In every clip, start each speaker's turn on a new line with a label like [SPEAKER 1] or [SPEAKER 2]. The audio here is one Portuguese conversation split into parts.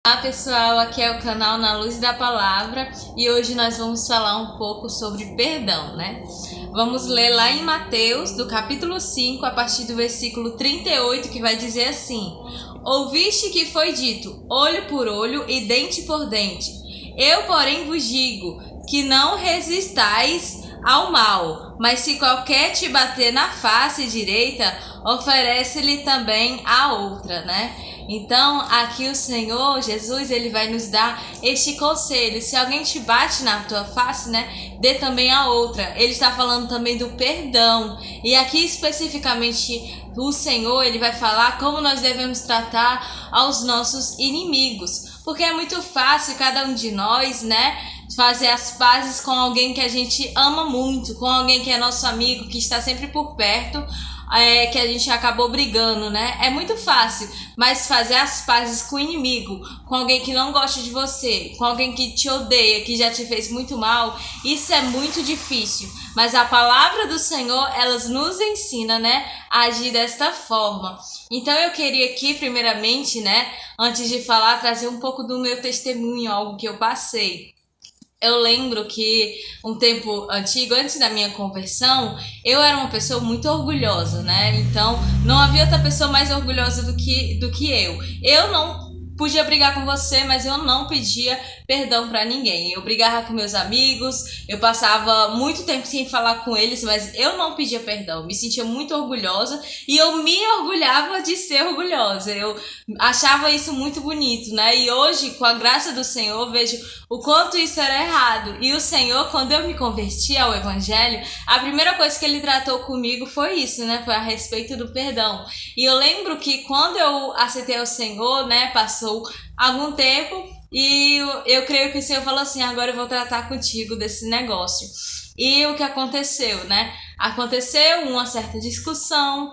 [SPEAKER 1] Olá pessoal, aqui é o canal Na Luz da Palavra e hoje nós vamos falar um pouco sobre perdão, né? Vamos ler lá em Mateus, do capítulo 5, a partir do versículo 38, que vai dizer assim: Ouviste que foi dito, olho por olho e dente por dente. Eu, porém, vos digo que não resistais ao mal, mas se qualquer te bater na face direita, oferece-lhe também a outra, né? Então, aqui o Senhor Jesus, ele vai nos dar este conselho: se alguém te bate na tua face, né, dê também a outra. Ele está falando também do perdão. E aqui especificamente o Senhor, ele vai falar como nós devemos tratar aos nossos inimigos. Porque é muito fácil cada um de nós, né, fazer as pazes com alguém que a gente ama muito, com alguém que é nosso amigo, que está sempre por perto, que a gente acabou brigando, né? É muito fácil, mas fazer as pazes com o inimigo, com alguém que não gosta de você, com alguém que te odeia, que já te fez muito mal, isso é muito difícil. Mas a palavra do Senhor, elas nos ensina, né, a agir desta forma. Então eu queria aqui, primeiramente, né, antes de falar, trazer um pouco do meu testemunho, algo que eu passei. Eu lembro que um tempo antigo, antes da minha conversão, eu era uma pessoa muito orgulhosa, né? Então, não havia outra pessoa mais orgulhosa do que eu. Eu não podia brigar com você, mas eu não pedia perdão pra ninguém. Eu brigava com meus amigos, eu passava muito tempo sem falar com eles, mas eu não pedia perdão. Me sentia muito orgulhosa e eu me orgulhava de ser orgulhosa. Eu achava isso muito bonito, né? E hoje, com a graça do Senhor, vejo o quanto isso era errado. E o Senhor, quando eu me converti ao Evangelho, a primeira coisa que Ele tratou comigo foi isso, né? Foi a respeito do perdão. E eu lembro que quando eu aceitei o Senhor, né? Passou algum tempo e eu creio que o Senhor falou assim: agora eu vou tratar contigo desse negócio. E o que aconteceu, né? Aconteceu uma certa discussão,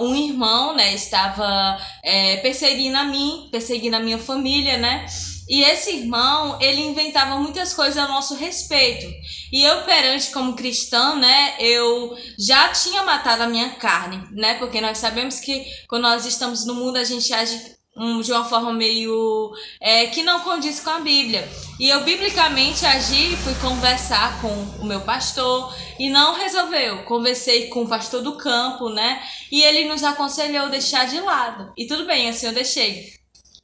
[SPEAKER 1] um irmão, né, estava perseguindo a minha família, né? E esse irmão, ele inventava muitas coisas a nosso respeito. E eu, perante como cristã, né, eu já tinha matado a minha carne, né? Porque nós sabemos que quando nós estamos no mundo, a gente age de uma forma meio que não condiz com a Bíblia. E eu biblicamente agi, fui conversar com o meu pastor e não resolveu. Conversei com o pastor do campo, né? E ele nos aconselhou deixar de lado. E tudo bem, assim eu deixei.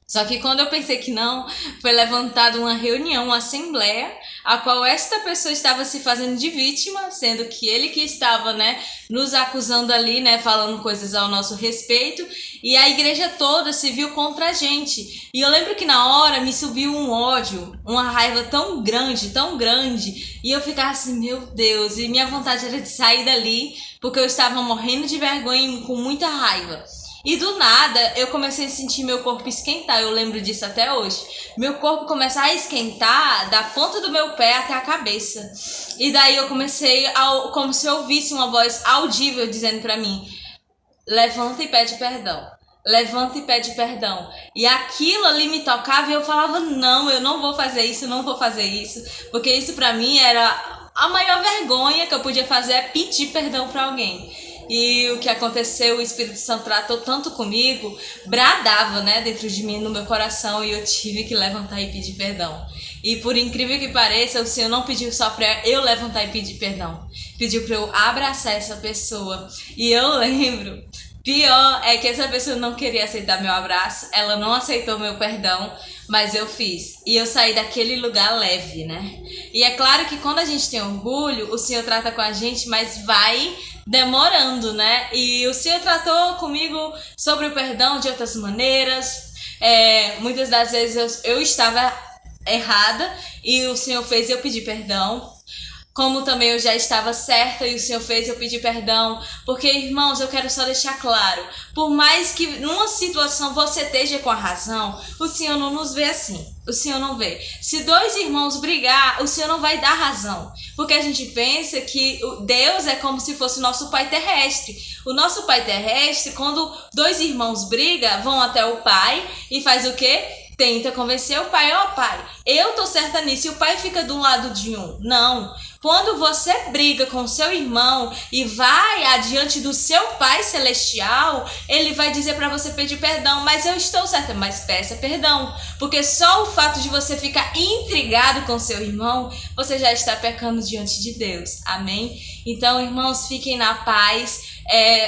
[SPEAKER 1] Só que quando eu pensei que não, foi levantada uma reunião, uma assembleia, a qual esta pessoa estava se fazendo de vítima, sendo que ele que estava, né, nos acusando ali, né, falando coisas ao nosso respeito, e a igreja toda se viu contra a gente. E eu lembro que na hora me subiu um ódio, uma raiva tão grande, e eu ficava assim, meu Deus, e minha vontade era de sair dali, porque eu estava morrendo de vergonha e com muita raiva. E do nada, eu comecei a sentir meu corpo esquentar, eu lembro disso até hoje. Meu corpo começou a esquentar da ponta do meu pé até a cabeça. E daí eu comecei, como se eu ouvisse uma voz audível dizendo pra mim: levanta e pede perdão. Levanta e pede perdão. E aquilo ali me tocava e eu falava: não, eu não vou fazer isso, não vou fazer isso. Porque isso pra mim era a maior vergonha que eu podia fazer, é pedir perdão pra alguém. E o que aconteceu, o Espírito Santo tratou tanto comigo, bradava, né, dentro de mim, no meu coração, e eu tive que levantar e pedir perdão. E por incrível que pareça, o Senhor não pediu só para eu levantar e pedir perdão, pediu para eu abraçar essa pessoa. E eu lembro, pior é que essa pessoa não queria aceitar meu abraço, ela não aceitou meu perdão, mas eu fiz. E eu saí daquele lugar leve, né? E é claro que quando a gente tem orgulho, o Senhor trata com a gente, mas vai demorando, né? E o Senhor tratou comigo sobre o perdão de outras maneiras. Muitas das vezes eu estava errada e o Senhor fez eu pedir perdão. Como também eu já estava certa e o Senhor fez eu pedir perdão. Porque, irmãos, eu quero só deixar claro: por mais que numa situação você esteja com a razão, o Senhor não nos vê assim. O Senhor não vê. Se dois irmãos brigar, o Senhor não vai dar razão. Porque a gente pensa que Deus é como se fosse o nosso pai terrestre. O nosso pai terrestre, quando dois irmãos brigam, vão até o pai e faz o quê? tenta convencer o pai, ó pai, eu tô certa nisso, e o pai fica do lado de um. Não. Quando você briga com seu irmão e vai adiante do seu pai celestial, ele vai dizer para você pedir perdão, mas eu estou certa, mas peça perdão, porque só o fato de você ficar intrigado com seu irmão, você já está pecando diante de Deus. Amém? Então, irmãos, fiquem na paz.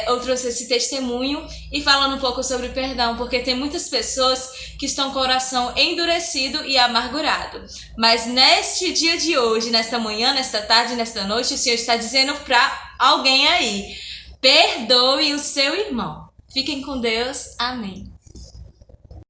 [SPEAKER 1] Eu trouxe esse testemunho e falando um pouco sobre perdão, porque tem muitas pessoas que estão com o coração endurecido e amargurado. Mas neste dia de hoje, nesta manhã, nesta tarde, nesta noite, o Senhor está dizendo para alguém aí: perdoe o seu irmão. Fiquem com Deus. Amém.